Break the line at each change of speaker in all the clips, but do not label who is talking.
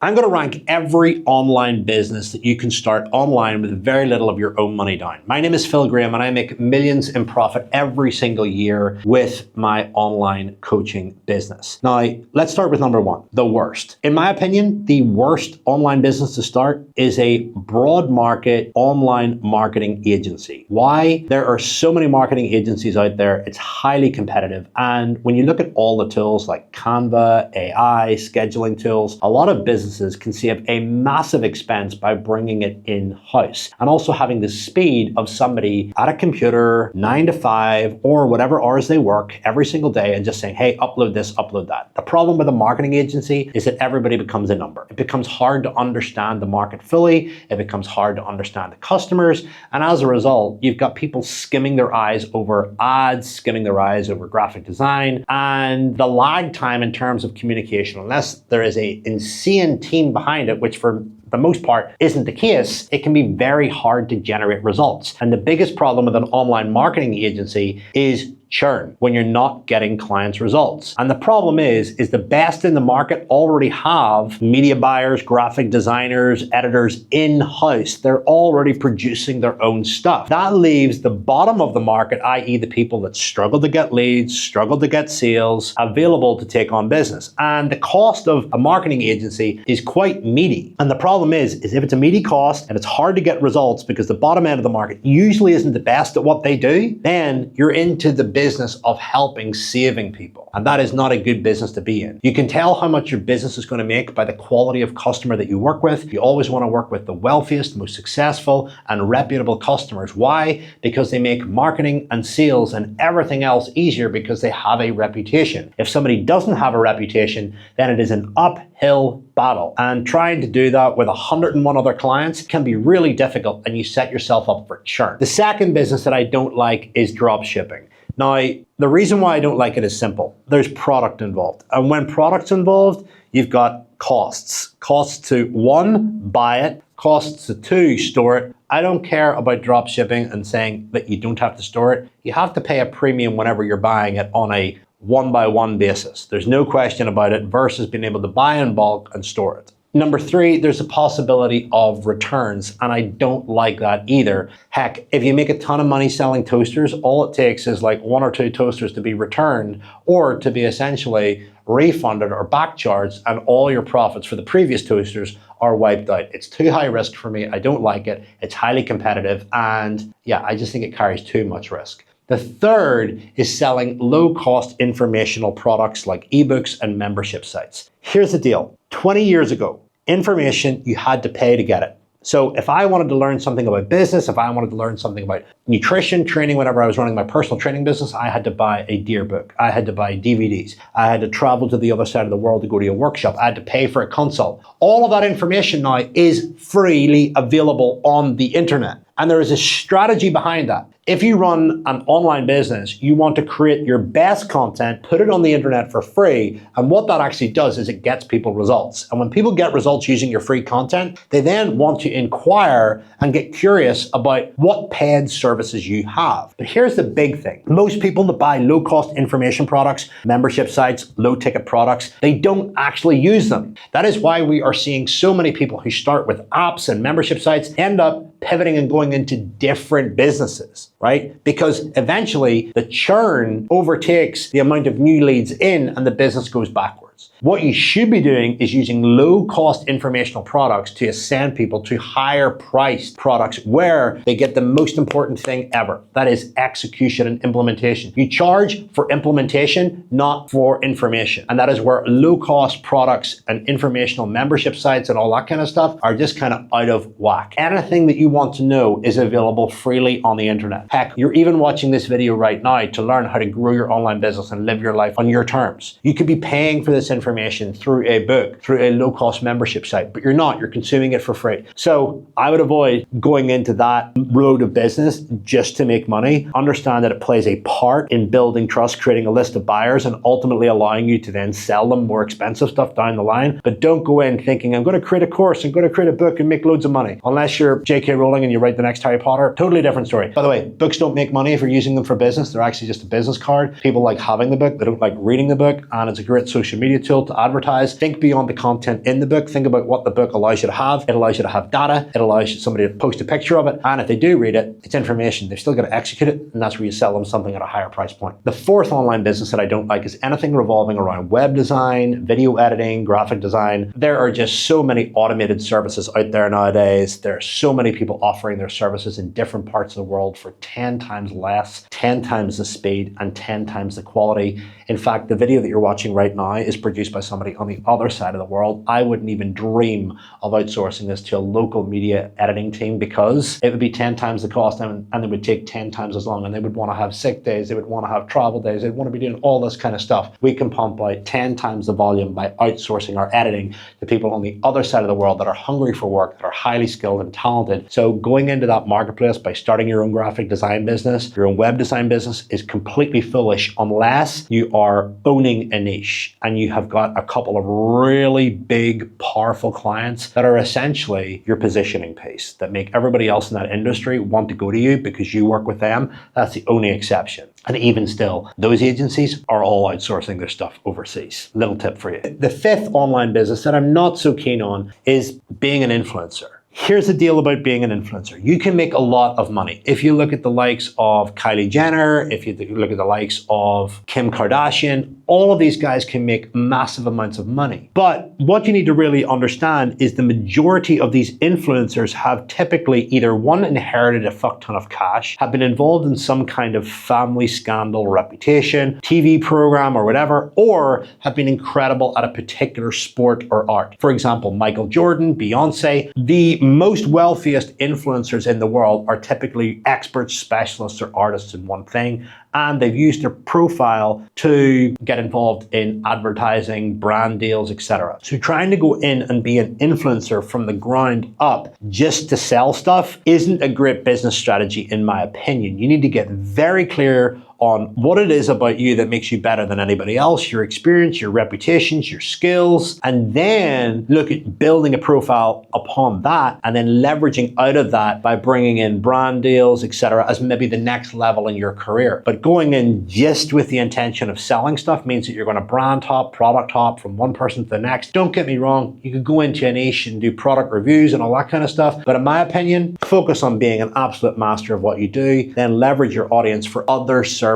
I'm going to rank every online business that you can start online with very little of your own money down. My name is Phil Graham and I make millions in profit every single year with my online coaching business. Now, let's start with number one, the worst. In my opinion, the worst online business to start is a broad market online marketing agency. Why? There are so many marketing agencies out there. It's highly competitive. And when you look at all the tools like Canva, AI, scheduling tools, a lot of businesses can save a massive expense by bringing it in-house and also having the speed of somebody at a computer 9 to 5 or whatever hours they work every single day and just saying, hey, upload this, upload that. The problem with a marketing agency is that everybody becomes a number. It becomes hard to understand the market fully. It becomes hard to understand the customers. And as a result, you've got people skimming their eyes over ads, skimming their eyes over graphic design, and the lag time in terms of communication, unless there is an insane team behind it, which for the most part isn't the case, it can be very hard to generate results. And the biggest problem with an online marketing agency is churn when you're not getting clients' results. And the problem is the best in the market already have media buyers, graphic designers, editors in-house. They're already producing their own stuff. That leaves the bottom of the market, i.e. the people that struggle to get leads, struggle to get sales, available to take on business. And the cost of a marketing agency is quite meaty. And the problem is if it's a meaty cost and it's hard to get results because the bottom end of the market usually isn't the best at what they do, then you're into the business of helping, saving people. And that is not a good business to be in. You can tell how much your business is going to make by the quality of customer that you work with. You always want to work with the wealthiest, most successful, and reputable customers. Why? Because they make marketing and sales and everything else easier because they have a reputation. If somebody doesn't have a reputation, then it is an uphill battle. And trying to do that with 101 other clients can be really difficult, and you set yourself up for churn. The second business that I don't like is drop shipping. Now, the reason why I don't like it is simple. There's product involved. And when product's involved, you've got costs. Costs to 1, buy it. Costs to 2, store it. I don't care about drop shipping and saying that you don't have to store it. You have to pay a premium whenever you're buying it on a one-by-one basis. There's no question about it versus being able to buy in bulk and store it. Number 3, there's a possibility of returns, and I don't like that either. Heck, if you make a ton of money selling toasters, all it takes is like 1 or 2 toasters to be returned or to be essentially refunded or back charged, and all your profits for the previous toasters are wiped out. It's too high risk for me. I don't like it. It's highly competitive, and yeah, I just think it carries too much risk. The third is selling low-cost informational products like ebooks and membership sites. Here's the deal. 20 years ago, information, you had to pay to get it. So if I wanted to learn something about business, if I wanted to learn something about nutrition, training, whenever I was running my personal training business, I had to buy a dear book. I had to buy DVDs. I had to travel to the other side of the world to go to a workshop. I had to pay for a consult. All of that information now is freely available on the internet. And there is a strategy behind that. If you run an online business, you want to create your best content, put it on the internet for free. And what that actually does is it gets people results. And when people get results using your free content, they then want to inquire and get curious about what paid services you have. But here's the big thing. Most people that buy low-cost information products, membership sites, low-ticket products, they don't actually use them. That is why we are seeing so many people who start with apps and membership sites end up pivoting and going into different businesses, right? Because eventually the churn overtakes the amount of new leads in and the business goes backwards. What you should be doing is using low-cost informational products to ascend people to higher-priced products where they get the most important thing ever. That is execution and implementation. You charge for implementation, not for information. And that is where low-cost products and informational membership sites and all that kind of stuff are just kind of out of whack. Anything that you want to know is available freely on the internet. Heck, you're even watching this video right now to learn how to grow your online business and live your life on your terms. You could be paying for this information through a book, through a low-cost membership site, but you're not. You're consuming it for free. So I would avoid going into that road of business just to make money. Understand that it plays a part in building trust, creating a list of buyers, and ultimately allowing you to then sell them more expensive stuff down the line. But don't go in thinking, I'm going to create a course, I'm going to create a book and make loads of money. Unless you're J.K. Rowling and you write the next Harry Potter, totally different story. By the way, books don't make money if you're using them for business. They're actually just a business card. People like having the book, they don't like reading the book, and it's a great social media tool tool to advertise. Think beyond the content in the book. Think about what the book allows you to have. It allows you to have data. It allows somebody to post a picture of it. And if they do read it, it's information. They've still got to execute it. And that's where you sell them something at a higher price point. The fourth online business that I don't like is anything revolving around web design, video editing, graphic design. There are just so many automated services out there nowadays. There are so many people offering their services in different parts of the world for 10 times less, 10 times the speed, and 10 times the quality. In fact, the video that you're watching right now is produced by somebody on the other side of the world. I wouldn't even dream of outsourcing this to a local media editing team because it would be 10 times the cost and it would take 10 times as long, and they would want to have sick days, they would want to have travel days, they'd want to be doing all this kind of stuff. We can pump out 10 times the volume by outsourcing our editing to people on the other side of the world that are hungry for work, that are highly skilled and talented. So going into that marketplace by starting your own graphic design business, your own web design business, is completely foolish unless you are owning a niche and you have got a couple of really big, powerful clients that are essentially your positioning piece, that make everybody else in that industry want to go to you because you work with them. That's the only exception. And even still, those agencies are all outsourcing their stuff overseas. Little tip for you. The fifth online business that I'm not so keen on is being an influencer. Here's the deal about being an influencer. You can make a lot of money. If you look at the likes of Kylie Jenner, if you look at the likes of Kim Kardashian, all of these guys can make massive amounts of money. But what you need to really understand is the majority of these influencers have typically either one, inherited a fuck ton of cash, have been involved in some kind of family scandal, reputation, TV program or whatever, or have been incredible at a particular sport or art. For example, Michael Jordan, Beyonce, the most wealthiest influencers in the world are typically experts, specialists, or artists in one thing, and they've used their profile to get involved in advertising, brand deals, etc. So trying to go in and be an influencer from the ground up just to sell stuff isn't a great business strategy in my opinion. You need to get very clear on what it is about you that makes you better than anybody else, your experience, your reputations, your skills, and then look at building a profile upon that and then leveraging out of that by bringing in brand deals, etc., as maybe the next level in your career. But going in just with the intention of selling stuff means that you're going to brand hop, product hop from one person to the next. Don't get me wrong, you could go into a niche and do product reviews and all that kind of stuff, but in my opinion, focus on being an absolute master of what you do, then leverage your audience for other services,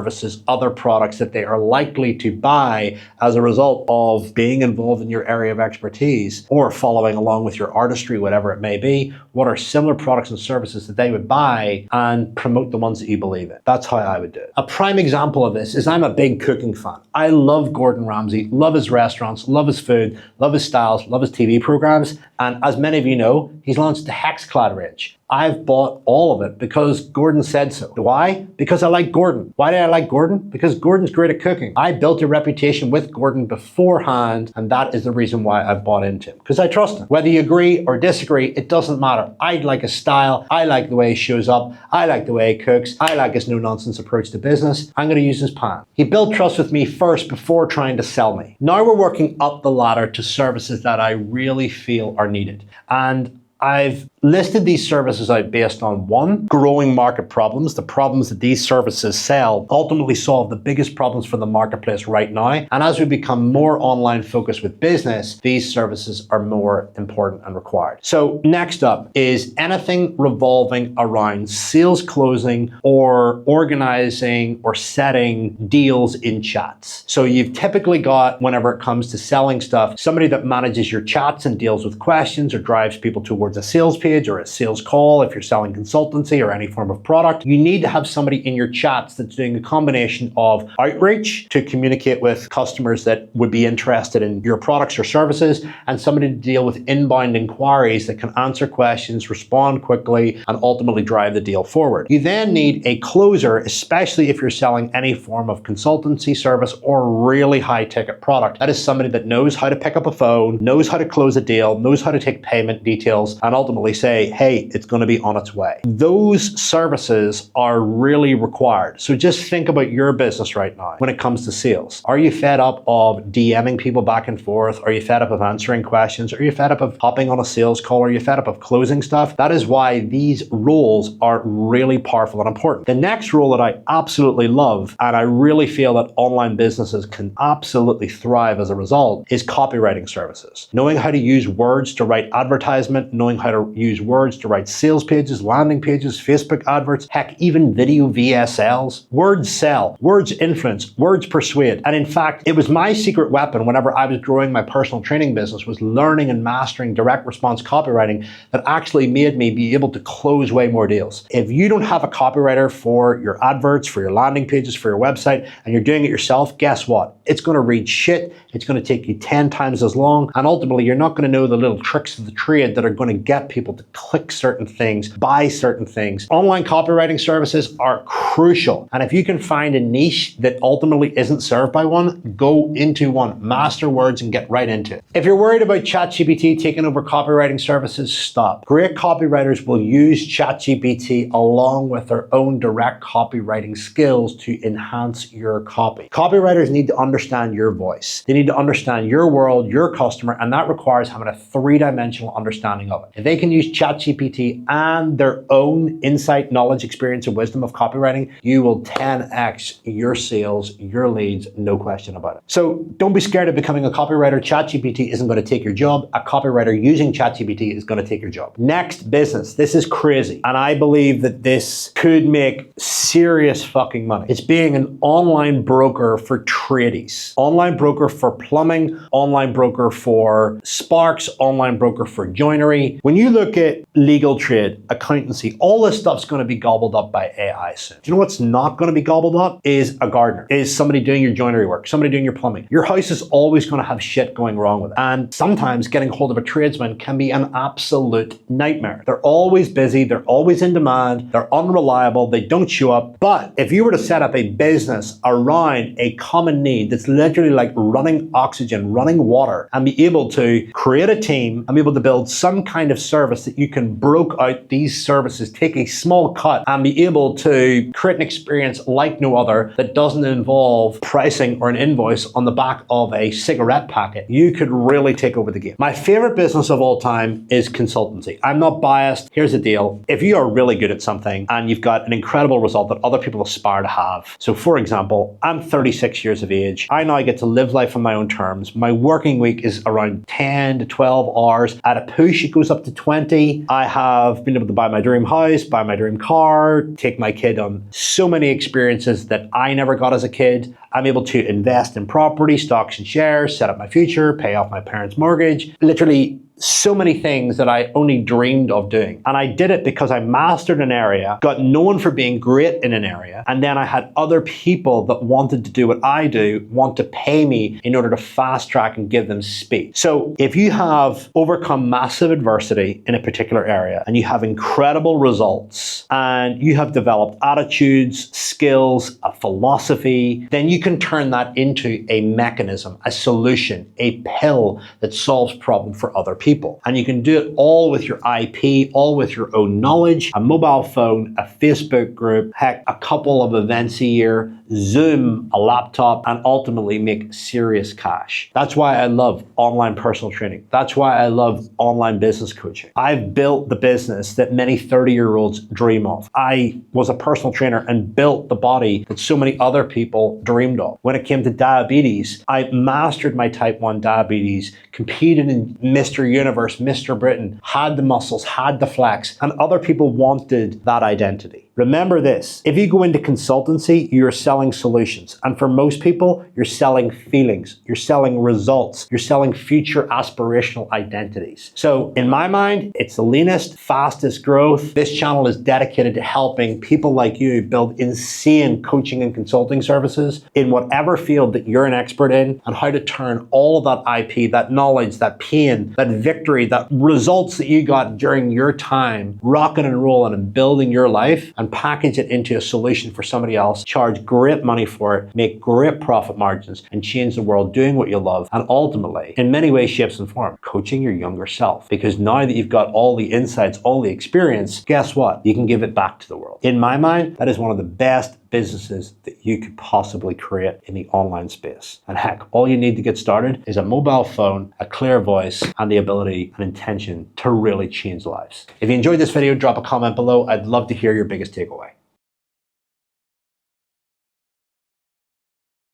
other products that they are likely to buy as a result of being involved in your area of expertise or following along with your artistry, whatever it may be. What are similar products and services that they would buy and promote the ones that you believe in? That's how I would do it. A prime example of this is I'm a big cooking fan. I love Gordon Ramsay, love his restaurants, love his food, love his styles, love his TV programs. And as many of you know, he's launched the Hexclad range. I've bought all of it because Gordon said so. Why? Because I like Gordon. Why did I like Gordon? Because Gordon's great at cooking. I built a reputation with Gordon beforehand, and that is the reason why I bought into him. Because I trust him. Whether you agree or disagree, it doesn't matter. I like his style. I like the way he shows up. I like the way he cooks. I like his no-nonsense approach to business. I'm going to use his pan. He built trust with me first before trying to sell me. Now we're working up the ladder to services that I really feel are needed. And I've listed these services out based on one, growing market problems. The problems that these services sell ultimately solve the biggest problems for the marketplace right now. And as we become more online focused with business, these services are more important and required. So next up is anything revolving around sales closing or organizing or setting deals in chats. So you've typically got, whenever it comes to selling stuff, somebody that manages your chats and deals with questions or drives people towards a sales page or a sales call. If you're selling consultancy or any form of product, you need to have somebody in your chats that's doing a combination of outreach to communicate with customers that would be interested in your products or services, and somebody to deal with inbound inquiries that can answer questions, respond quickly, and ultimately drive the deal forward. You then need a closer, especially if you're selling any form of consultancy service or really high ticket product. That is somebody that knows how to pick up a phone, knows how to close a deal, knows how to take payment details, emails and ultimately say, hey, it's going to be on its way. Those services are really required. So just think about your business right now when it comes to sales. Are you fed up of DMing people back and forth? Are you fed up of answering questions? Are you fed up of hopping on a sales call? Are you fed up of closing stuff? That is why these roles are really powerful and important. The next role that I absolutely love, and I really feel that online businesses can absolutely thrive as a result, is copywriting services. Knowing how to use words to write advertisement, knowing how to use words to write sales pages, landing pages, Facebook adverts, heck, even video VSLs. Words sell, words influence, words persuade. And in fact, it was my secret weapon whenever I was growing my personal training business, was learning and mastering direct response copywriting that actually made me be able to close way more deals. If you don't have a copywriter for your adverts, for your landing pages, for your website, and you're doing it yourself, guess what? It's going to read shit. It's going to take you 10 times as long. And ultimately, you're not going to know the little tricks of the trade that are going to get people to click certain things, buy certain things. Online copywriting services are crucial. And if you can find a niche that ultimately isn't served by one, go into one, master words and get right into it. If you're worried about ChatGPT taking over copywriting services, stop. Great copywriters will use ChatGPT along with their own direct copywriting skills to enhance your copy. Copywriters need to understand your voice. They need to understand your world, your customer, and that requires having a three-dimensional understanding of it. If they can use ChatGPT and their own insight, knowledge, experience, and wisdom of copywriting, you will 10x your sales, your leads, no question about it. So don't be scared of becoming a copywriter. ChatGPT isn't going to take your job. A copywriter using ChatGPT is going to take your job. Next, business. This is crazy. And I believe that this could make serious fucking money. It's being an online broker for tradies, online broker for plumbing, online broker for sparks, online broker for joinery. When you look at legal trade, accountancy, all this stuff's going to be gobbled up by AI soon. Do you know what's not going to be gobbled up? Is a gardener, is somebody doing your joinery work, somebody doing your plumbing. Your house is always going to have shit going wrong with it. And sometimes getting hold of a tradesman can be an absolute nightmare. They're always busy, they're always in demand, they're unreliable, they don't show up. But if you were to set up a business around a common need that's literally like running oxygen, running water, and be able to create a team and be able to build some kind of service that you can broke out these services, take a small cut and be able to create an experience like no other that doesn't involve pricing or an invoice on the back of a cigarette packet, you could really take over the game. My favorite business of all time is consultancy. I'm not biased. Here's the deal. If you are really good at something and you've got an incredible result that other people aspire to have. So for example, I'm 36 years of age. I now get to live life on my own terms. My working week is around 10 to 12 hours. At a push, it goes up to 20. I have been able to buy my dream house, buy my dream car, take my kid on so many experiences that I never got as a kid. I'm able to invest in property, stocks and shares, set up my future, pay off my parents' mortgage. Literally so many things that I only dreamed of doing. And I did it because I mastered an area, got known for being great in an area, and then I had other people that wanted to do what I do, want to pay me in order to fast track and give them speed. So if you have overcome massive adversity in a particular area and you have incredible results and you have developed attitudes, skills, a philosophy, then you can turn that into a mechanism, a solution, a pill that solves problems for other people. And you can do it all with your IP, all with your own knowledge, a mobile phone, a Facebook group, heck, a couple of events a year, Zoom, a laptop, and ultimately make serious cash. That's why I love online personal training. That's why I love online business coaching. I've built the business that many 30-year-olds dream of. I was a personal trainer and built the body that so many other people dreamed of. When it came to diabetes, I mastered my type 1 diabetes, competed in Mr. Universe, Mr. Britain, had the muscles, had the flex, and other people wanted that identity. Remember this, if you go into consultancy, you're selling solutions. And for most people, you're selling feelings, you're selling results, you're selling future aspirational identities. So in my mind, it's the leanest, fastest growth. This channel is dedicated to helping people like you build insane coaching and consulting services in whatever field that you're an expert in, and how to turn all of that IP, that knowledge, that pain, that victory, that results that you got during your time rocking and rolling and building your life and and package it into a solution for somebody else, charge great money for it, make great profit margins, and change the world doing what you love, and ultimately, in many ways, shapes and forms, coaching your younger self. Because now that you've got all the insights, all the experience, guess what? You can give it back to the world. In my mind, that is one of the best businesses that you could possibly create in the online space. And heck, all you need to get started is a mobile phone, a clear voice, and the ability and intention to really change lives. If you enjoyed this video, drop a comment below. I'd love to hear your biggest takeaway.